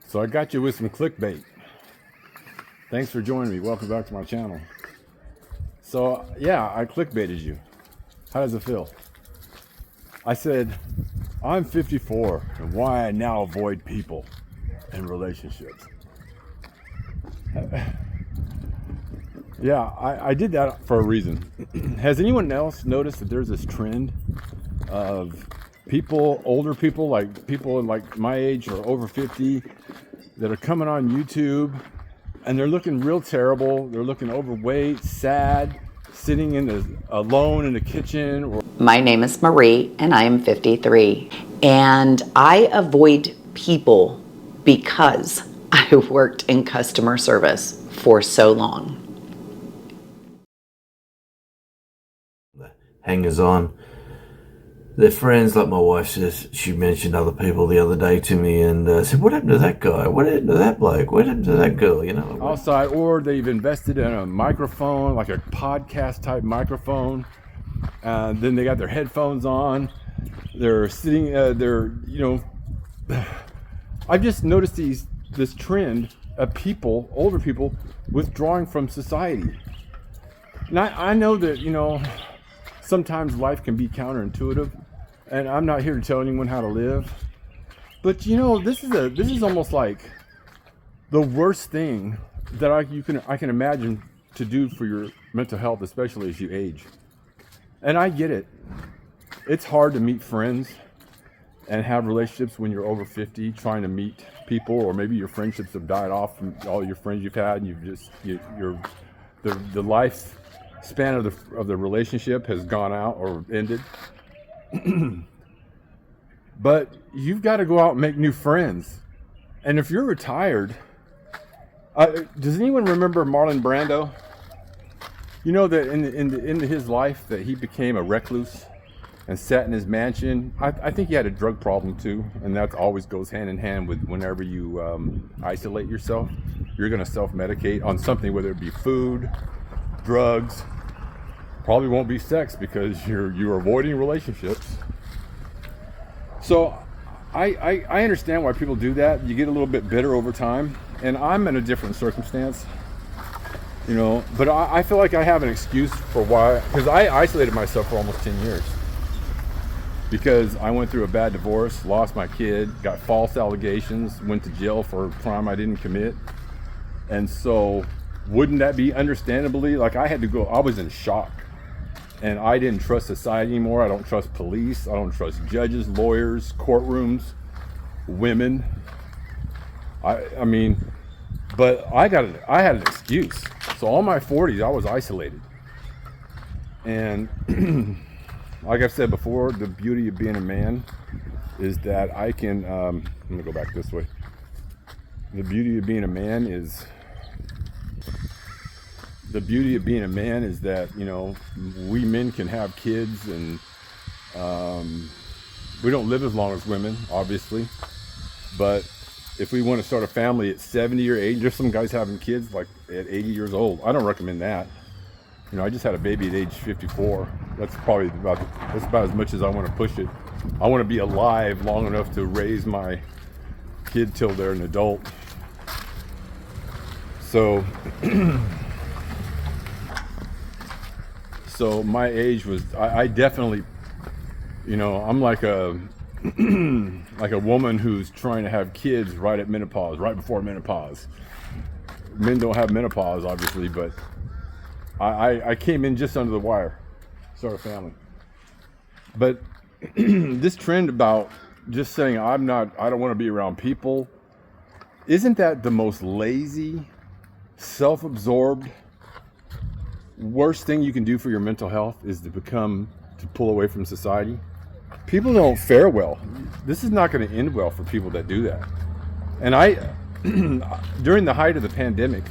So I got you with some clickbait. Thanks for joining me. Welcome back to my channel. So yeah, I clickbaited you. How does it feel? I said, I'm 54 and why I now avoid people and relationships. Yeah, I did that for a reason. Has anyone else noticed that there's this trend of people, older people, like people like my age or over 50, that are coming on YouTube and they're looking real terrible. They're looking overweight, sad, sitting alone in the kitchen. My name is Marie and I am 53. And I avoid people because I worked in customer service for so long. Hangers on. They're friends, like my wife says. She mentioned other people the other day to me and said, what happened to that guy? What happened to that bloke? What happened to that girl? You know, outside, or they've invested in a microphone, like a podcast type microphone. Then they got their headphones on. They're sitting, I've just noticed this trend of people, older people, withdrawing from society. And I know that, sometimes life can be counterintuitive, and I'm not here to tell anyone how to live. But this is almost like the worst thing that I can imagine to do for your mental health, especially as you age. And I get it. It's hard to meet friends and have relationships when you're over 50, trying to meet people, or maybe your friendships have died off from all your friends you've had, and the life span of the relationship has gone out or ended. But you've got to go out and make new friends. And if you're retired, does anyone remember Marlon Brando? You know that in his life that he became a recluse and sat in his mansion. I think he had a drug problem too, and that always goes hand in hand with whenever you isolate yourself, you're going to self-medicate on something, whether it be food, drugs. Probably won't be sex because you're avoiding relationships. So I understand why people do that. You get a little bit bitter over time, and I'm in a different circumstance, but I feel like I have an excuse for why, because I isolated myself for almost 10 years because I went through a bad divorce, lost my kid, got false allegations, went to jail for a crime I didn't commit. And so wouldn't that be understandably, like I was in shock. And I didn't trust society anymore. I don't trust police. I don't trust judges, lawyers, courtrooms, women. But I had an excuse. So all my 40s, I was isolated. And like I've said before, the beauty of being a man is that I can, I'm gonna go back this way. The beauty of being a man is that, we men can have kids, and we don't live as long as women, obviously. But if we want to start a family at 70 or 80, there's some guys having kids like at 80 years old. I don't recommend that. I just had a baby at age 54. That's about as much as I want to push it. I want to be alive long enough to raise my kid till they're an adult. So So my age was, I definitely, I'm like a woman who's trying to have kids right at menopause, right before menopause. Men don't have menopause, obviously, but I came in just under the wire, start a family. But this trend about just saying I don't want to be around people, isn't that the most lazy, self-absorbed, worst thing you can do for your mental health is to pull away from society? People don't fare well. This is not going to end well for people that do that. And during the height of the pandemic,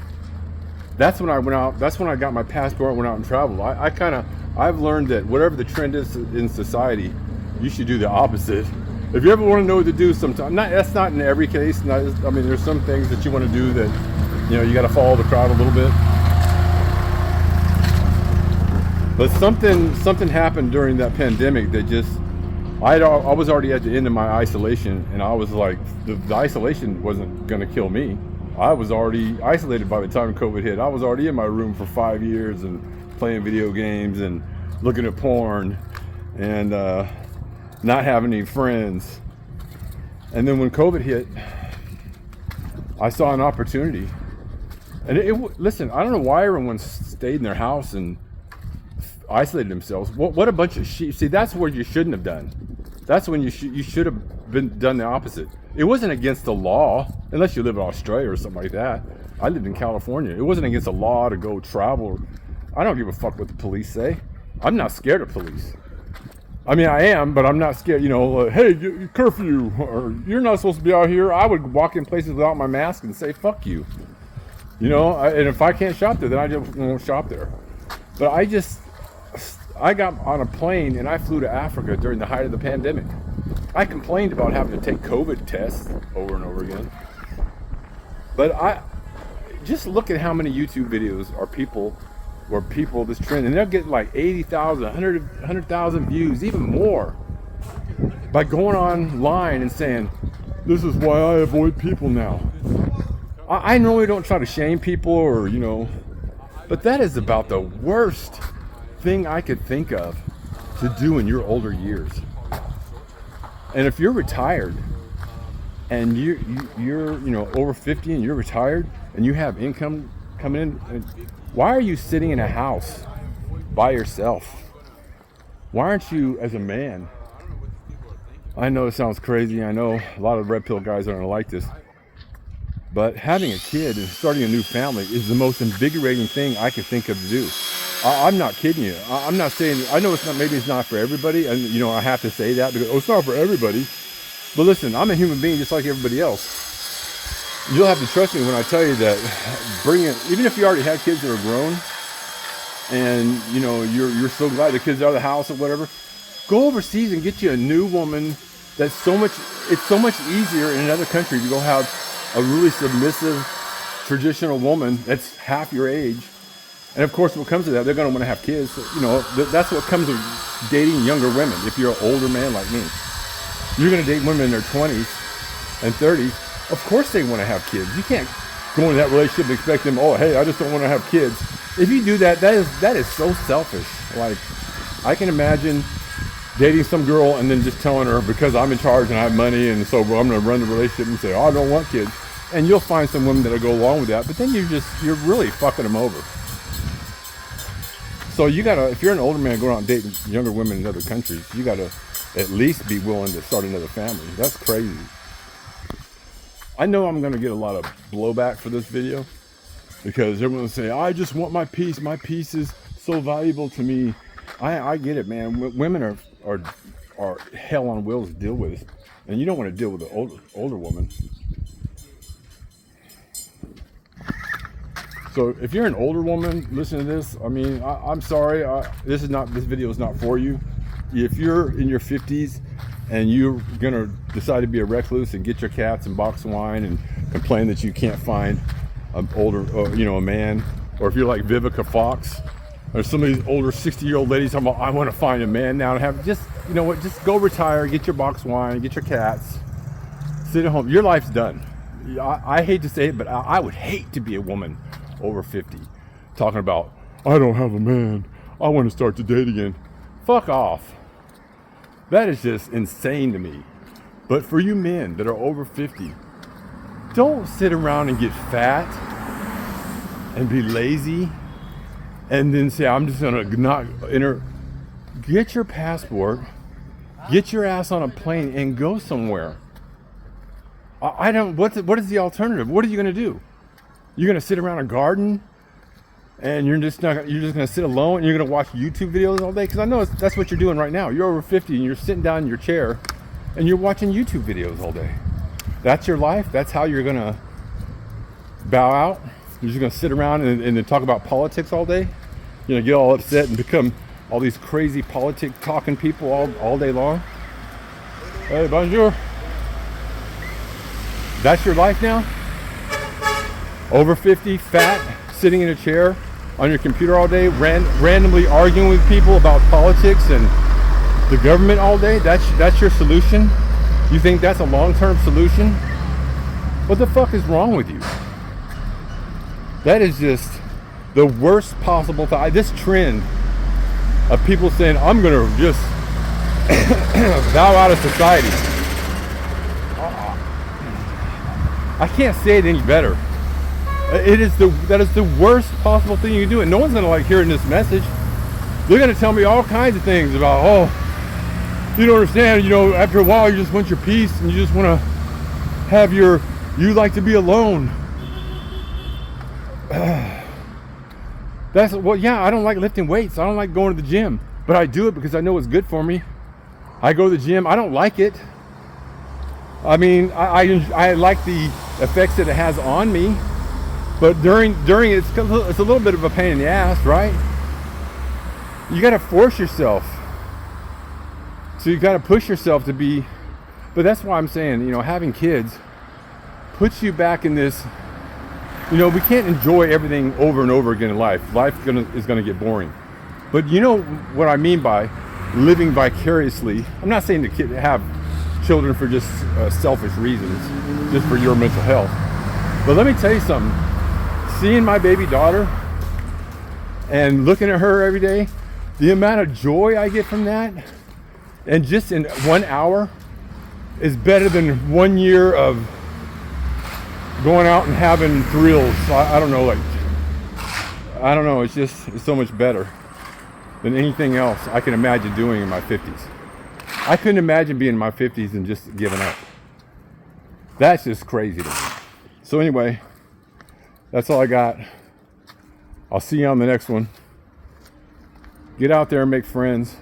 that's when I went out. That's when I got my passport and went out and traveled. I've learned that whatever the trend is in society, you should do the opposite. If you ever want to know what to do sometime, that's not in every case. There's some things that you want to do that, you got to follow the crowd a little bit. But something happened during that pandemic that I was already at the end of my isolation, and I was like, the isolation wasn't going to kill me. I was already isolated by the time COVID hit. I was already in my room for 5 years and playing video games and looking at porn and not having any friends. And then when COVID hit, I saw an opportunity. And listen, I don't know why everyone stayed in their house and isolated themselves. What a bunch of sheep. See, that's what you shouldn't have done. That's when you should have done the opposite. It wasn't against the law, unless you live in Australia or something like that. I lived in California. It wasn't against the law to go travel. I don't give a fuck what the police say. I'm not scared of police. I mean, I am, but I'm not scared. You know, hey, curfew, or you're not supposed to be out here. I would walk in places without my mask and say, fuck you. You know, and if I can't shop there, then I just won't shop there. But I got on a plane and I flew to Africa during the height of the pandemic. I complained about having to take COVID tests over and over again. But I just look at how many YouTube videos are people this trend, and they're getting like 80,000, 100,000 views, even more, by going online and saying, this is why I avoid people now. I normally don't try to shame people or, you know, but that is about the worst thing I could think of to do in your older years. And if you're retired and you're you know, over 50 and you're retired and you have income coming in, why are you sitting in a house by yourself? Why aren't you, as a man? I know it sounds crazy. I know a lot of red pill guys aren't like this. But having a kid and starting a new family is the most invigorating thing I could think of to do. I'm not kidding you. I'm not saying, I know it's not, maybe it's not for everybody. And, you know, I have to say that because, it's not for everybody. But listen, I'm a human being just like everybody else. You'll have to trust me when I tell you that even if you already have kids that are grown and, you know, you're so glad the kids are out of the house or whatever, go overseas and get you a new woman. It's so much easier in another country to go have a really submissive, traditional woman that's half your age. And of course, what comes to that, they're going to want to have kids. So, you know, that's what comes with dating younger women. If you're an older man like me, you're going to date women in their 20s and 30s. Of course they want to have kids. You can't go into that relationship and expect them, oh, hey, I just don't want to have kids. If you do that, that is so selfish. Like, I can imagine dating some girl and then just telling her, because I'm in charge and I have money, and so I'm going to run the relationship and say, oh, I don't want kids. And you'll find some women that'll go along with that, but then you're really fucking them over. So you gotta, if you're an older man going out and dating younger women in other countries, you gotta at least be willing to start another family. That's crazy. I know I'm gonna get a lot of blowback for this video because everyone will say, I just want my peace. My peace is so valuable to me. I get it, man. Women are hell on wheels to deal with, and you don't want to deal with an older woman. So if you're an older woman, listen to this. I mean, I'm sorry. This video is not for you. If you're in your 50s and you're gonna decide to be a recluse and get your cats and box wine and complain that you can't find an older, a man, or if you're like Vivica Fox or some of these older 60-year-old ladies talking about, I want to find a man now and have, just, you know what, just go retire, get your box wine, get your cats, sit at home. Your life's done. I hate to say it, but I would hate to be a woman over 50 talking about, I don't have a man, I want to start to date again. Fuck off. That is just insane to me. But for you men that are over 50, don't sit around and get fat and be lazy and then say, I'm just gonna not enter. Get your passport, get your ass on a plane and go somewhere. I don't, what is the alternative? What are you gonna do? You're gonna sit around a garden and you're just gonna sit alone and you're gonna watch YouTube videos all day? Because I know that's what you're doing right now. You're over 50 and you're sitting down in your chair and you're watching YouTube videos all day. That's your life? That's how you're gonna bow out? You're just gonna sit around and then talk about politics all day? You're gonna get all upset and become all these crazy politic talking people all day long? Hey, bonjour. That's your life now? Over 50, fat, sitting in a chair on your computer all day, randomly arguing with people about politics and The government all day? That's your solution? You think that's a long-term solution? What the fuck is wrong with you? That is just the worst possible thing. This trend of people saying, I'm gonna just bow out of society. I can't say it any better. That is the worst possible thing you can do, and no one's gonna like hearing this message. They're gonna tell me all kinds of things about, oh, you don't understand, you know, after a while you just want your peace and you just wanna have you like to be alone. Well, yeah, I don't like lifting weights. I don't like going to the gym, but I do it because I know it's good for me. I go to the gym. I don't like it. I mean, I like the effects that it has on me, but during it, it's a little bit of a pain in the ass, right? You got to force yourself. So you got to push yourself to be, but that's why I'm saying, you know, having kids puts you back in this. You know, we can't enjoy everything over and over again in life. Life is gonna get boring. But you know what I mean by living vicariously. I'm not saying to have children for just selfish reasons, just for your mental health. But let me tell you something. Seeing my baby daughter and looking at her every day, the amount of joy I get from that, and just in 1 hour, is better than 1 year of going out and having thrills. I don't know, it's so much better than anything else I can imagine doing in my 50s. I couldn't imagine being in my 50s and just giving up. That's just crazy to me. So anyway, that's all I got. I'll see you on the next one. Get out there and make friends.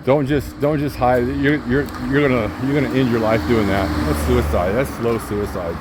Don't just hide. You're gonna end your life doing that. That's suicide. That's slow suicide.